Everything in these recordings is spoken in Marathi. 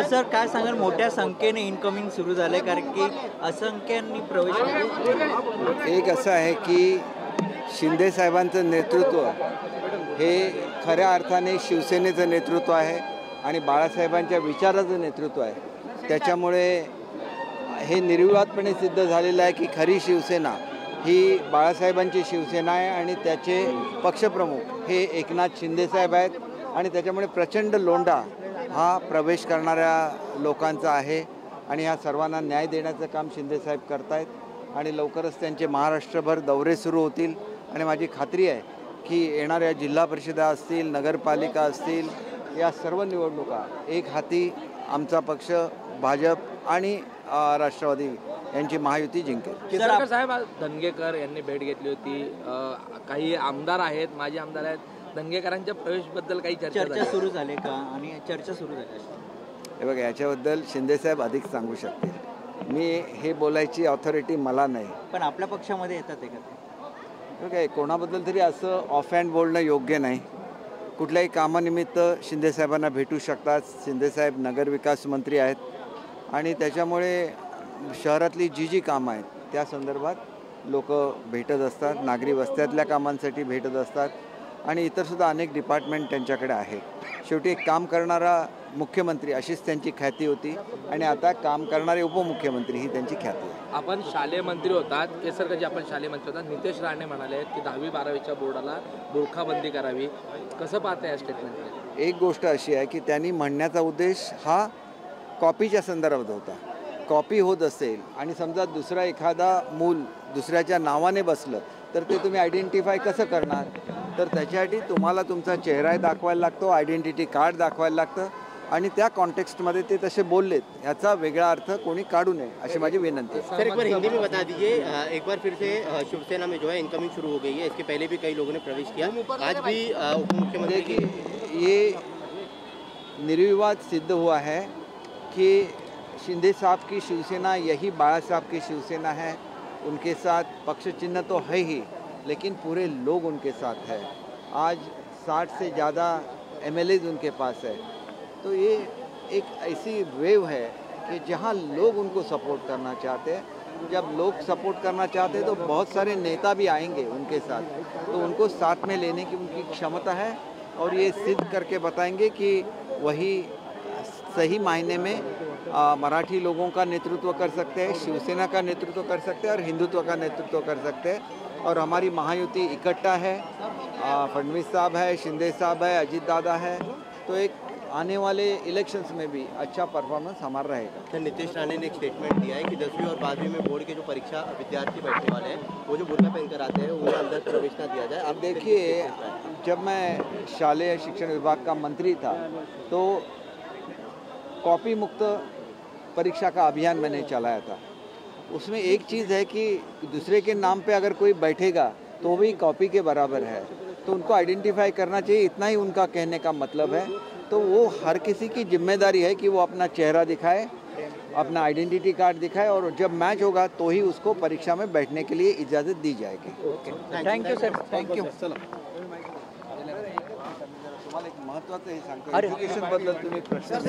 सर काय सांगाल, मोठ्या संख्येने इनकमिंग सुरू झाले कारण की असंख्यांनी प्रवेश केला. एक असं आहे की शिंदे साहेबांचं नेतृत्व हे खऱ्या अर्थाने शिवसेनेचं नेतृत्व आहे आणि बाळासाहेबांच्या विचाराचं नेतृत्व आहे. त्याच्यामुळे हे निर्विवादपणे सिद्ध झालेलं आहे की खरी शिवसेना ही बाळासाहेबांची शिवसेना आहे आणि त्याचे पक्षप्रमुख हे एकनाथ शिंदेसाहेब आहेत. आणि त्याच्यामुळे प्रचंड लोंढा हा प्रवेश करणाऱ्या लोकांचा आहे आणि ह्या सर्वांना न्याय देण्याचं काम शिंदेसाहेब करतायत. आणि लवकरच त्यांचे महाराष्ट्रभर दौरे सुरू होतील आणि माझी खात्री आहे की येणाऱ्या जिल्हा परिषदा असतील, नगरपालिका असतील, या सर्व निवडणुका एक हाती आमचा पक्ष भाजप आणि राष्ट्रवादी यांची महायुती जिंकेल. केसरकर साहेब, धनगेकर यांनी भेट घेतली होती. काही आमदार आहेत, माजी आमदार आहेत, धनगेकरांच्या प्रवेशबद्दल काही चर्चा सुरू झाली का आणि चर्चा सुरू झाली? हे बघा, याच्याबद्दल शिंदेसाहेब अधिक सांगू शकतील. मी हे बोलायची ऑथॉरिटी मला नाही. पण आपल्या पक्षामध्ये येतात ते का? काय कोणाबद्दल तरी असं ऑफ हँड बोलणं योग्य नाही. कुठल्याही कामानिमित्त शिंदेसाहेबांना भेटू शकतात. शिंदेसाहेब नगरविकास मंत्री आहेत आणि त्याच्यामुळे शहरातली जी कामं आहेत त्या संदर्भात लोक भेटत असतात. नागरी वस्त्यातल्या कामांसाठी भेटत असतात आणि इतरसुद्धा अनेक डिपार्टमेंट त्यांच्याकडे आहेत. शेवटी एक काम करणारा मुख्यमंत्री अशीच त्यांची ख्याती होती आणि आता काम करणारे उपमुख्यमंत्री ही त्यांची ख्याती आहे. आपण शालेय मंत्री होतात, केसरकरजी आपण शालेय मंत्री होतात. नितेश राणे म्हणाले की 10वी-12वीच्या बोर्डाला बुरखाबंदी करावी. कसं पाहता या स्टेटमेंट? एक गोष्ट अशी आहे की त्यांनी म्हणण्याचा उद्देश हा कॉपीच्या संदर्भात होता. कॉपी होत असेल आणि समजा दुसरा एखादा मूल दुसऱ्याच्या नावाने बसलं तर ते तुम्ही आयडेंटिफाय कसं करणार? तर त्याच्यासाठी तुम्हाला तुमचा चेहराही दाखवायला लागतो, आयडेंटिटी कार्ड दाखवायला लागतं आणि त्या कॉन्टेक्स्टमध्ये ते तसे बोललेत याचा वेगळा अर्थ कोणी काढू नये अशी माझी विनंती है. सर एक बार हिंदी में बता दीजिए, एक बार फिर से शिवसेना में जो है इनकमिंग शुरू हो गई है. इसके पहले भी कई लोगों ने प्रवेश किया. आज भी उप मुख्यमंत्री की ये निर्विवाद सिद्ध हुआ है कि शिंदे साहब की शिवसेना यही बाळा साहब की शिवसेना है. उनके साथ पक्ष चिन्ह तो है ही, लेकिन पूरे लोग उनके साथ है. आज 60 से ज़्यादा MLAs उनके पास है. तो ये एक ऐसी वेव है कि जहाँ लोग उनको सपोर्ट करना चाहते हैं. जब लोग सपोर्ट करना चाहते हैं तो बहुत सारे नेता भी आएंगे उनके साथ, तो उनको साथ में लेने की उनकी क्षमता है और ये सिद्ध करके बताएंगे कि वही सही मायने में मराठी लोगों का नेतृत्व कर सकते हैं, शिवसेना का नेतृत्व कर सकते हैं और हिंदुत्व का नेतृत्व कर सकते हैं. और हमारी महायुति इकट्ठा है. फडणवीस साहब है, शिंदे साहब है, अजीत दादा है. तो एक आने वाले इलेक्शंस में भी अच्छा परफॉर्मेंस हमारा रहेगा. सर नितेश राणे ने एक स्टेटमेंट दिया है कि 10वीं और 12वीं में बोर्ड के जो परीक्षा विद्यार्थी बैठने वाले हैं वो जो बुर्का पहनकर आते हैं उनके अंदर प्रवेश ना दिया जाए. अब देखिए, जब मैं शालेय शिक्षण विभाग का मंत्री था तो कॉपी मुक्त परीक्षा का अभियान मैंने चलाया था. उसमें एक चीज़ है कि दूसरे के नाम पे अगर कोई बैठेगा तो भी कॉपी के बराबर है, तो उनको आइडेंटिफाई करना चाहिए. इतना ही उनका कहने का मतलब है. तो वो हर किसी की जिम्मेदारी है कि वो अपना चेहरा दिखाए, अपना आइडेंटिटी कार्ड दिखाए और जब मैच होगा तो ही उसको परीक्षा में बैठने के लिए इजाज़त दी जाएगी. Thank you sir. थँक्यू. तुम्हाला एक महत्त्वाचं हे सांगतो, एज्युकेशन बद्दल तुम्ही प्रश्न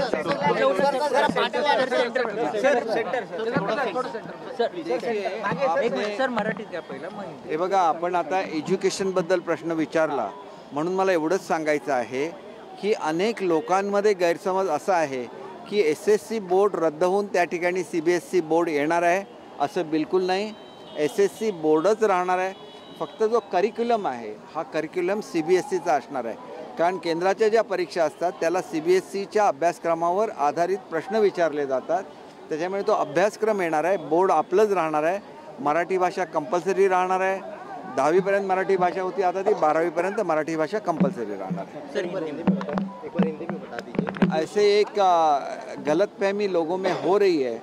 सर मराठीत द्या पहिला. हे बघा, आपण आता एज्युकेशन बद्दल प्रश्न विचारला म्हणून मला एवढंच सांगायचं आहे की अनेक लोकांमध्ये गैरसमज असा आहे की SSC बोर्ड रद्द होऊन त्या ठिकाणी CBSE बोर्ड येणार आहे. असं बिलकुल नाही. SSC बोर्डच राहणार आहे. फक्त जो करिक्युलम आहे हा करिक्युलम CBSEचा असणार आहे. कारण केंद्राच्या ज्या परीक्षा असतात त्याला CBSEच्या अभ्यासक्रमावर आधारित प्रश्न विचारले जातात. त्याच्यामुळे तो अभ्यासक्रम येणार आहे. बोर्ड आपलंच राहणार आहे. मराठी भाषा कंपल्सरी राहणार आहे. 10वीपर्यंत मराठी भाषा होती, आता ती 12वीपर्यंत मराठी भाषा कंपल्सरी रहना है. सर एक बार हिंदी में बता दीजिए. ऐसे एक गलतफहमी लोगों में हो रही है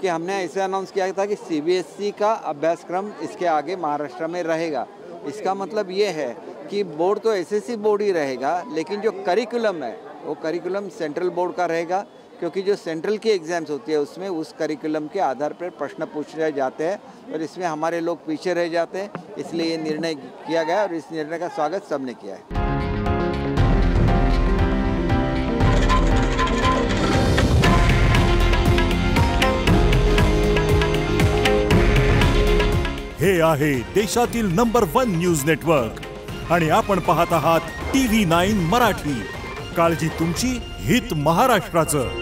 कि हमने ऐसे अनाउंस किया था कि CBSE का अभ्यासक्रम इसके आगे महाराष्ट्र में रहेगा. इसका मतलब ये है कि बोर्ड तो SSC बोर्ड ही रहेगा, लेकिन जो करिकुलम है वो करिकुलम सेंट्रल बोर्ड का रहेगा. क्योंकि जो सेंट्रल की एग्ज़ाम्स होती है उसमें उस करिकुलम के आधार पर प्रश्न पूछे जाते हैं और इसमें हमारे लोग पीछे रह जाते हैं. इसलिए ये निर्णय किया गया और इस निर्णय का स्वागत सबने किया है. आहे देशातील नंबर 1 न्यूज नेटवर्क आणि आपण पाहत आहात TV9 मराठी. काळजी तुमची, हित महाराष्ट्राचं.